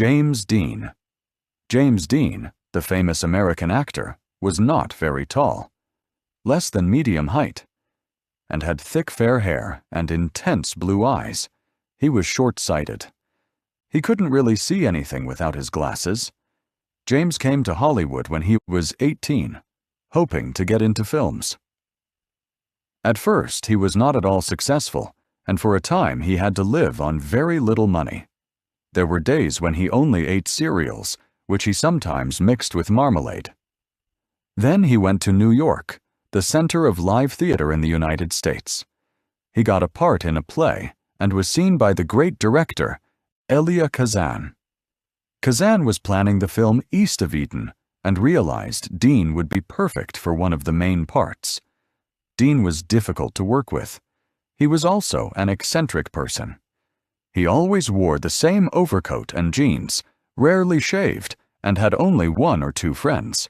James Dean. James Dean, the famous American actor, was not very tall, less than medium height, and had thick fair hair and intense blue eyes. He was short-sighted. He couldn't really see anything without his glasses. James came to Hollywood when he was 18, hoping to get into films. At first, he was not at all successful, and for a time he had to live on very little money. There were days when he only ate cereals, which he sometimes mixed with marmalade. Then he went to New York, the center of live theater in the United States. He got a part in a play and was seen by the great director, Elia Kazan. Kazan was planning the film East of Eden and realized Dean would be perfect for one of the main parts. Dean was difficult to work with. He was also an eccentric person. He always wore the same overcoat and jeans, rarely shaved, and had only 1 or 2 friends.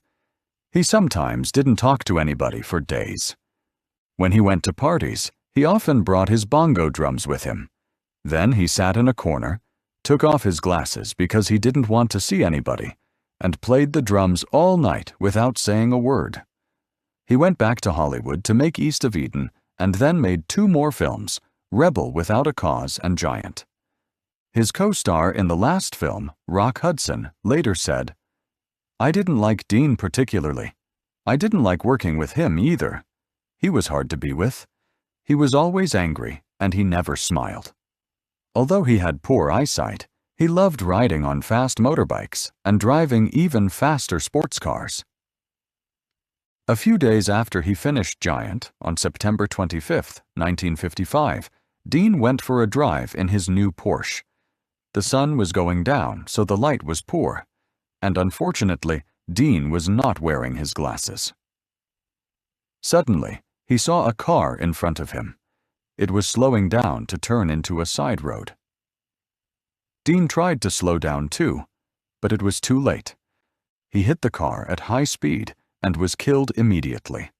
He sometimes didn't talk to anybody for days. When he went to parties, he often brought his bongo drums with him. Then he sat in a corner, took off his glasses because he didn't want to see anybody, and played the drums all night without saying a word. He went back to Hollywood to make East of Eden and then made 2 more films, Rebel Without a Cause and Giant. His co-star in the last film, Rock Hudson, later said, "I didn't like Dean particularly. I didn't like working with him either. He was hard to be with. He was always angry, and he never smiled." Although he had poor eyesight, he loved riding on fast motorbikes and driving even faster sports cars. A few days after he finished Giant, on September 25, 1955, Dean went for a drive in his new Porsche. The sun was going down, so the light was poor, and unfortunately, Dean was not wearing his glasses. Suddenly, he saw a car in front of him. It was slowing down to turn into a side road. Dean tried to slow down too, but it was too late. He hit the car at high speed and was killed immediately.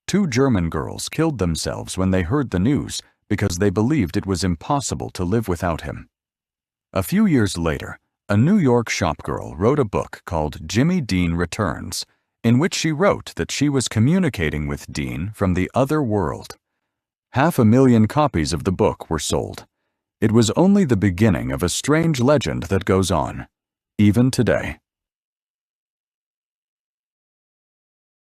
2 German girls killed themselves when they heard the news because they believed it was impossible to live without him. A few years later, a New York shopgirl wrote a book called Jimmy Dean Returns, in which she wrote that she was communicating with Dean from the other world. 500,000 copies of the book were sold. It was only the beginning of a strange legend that goes on, even today.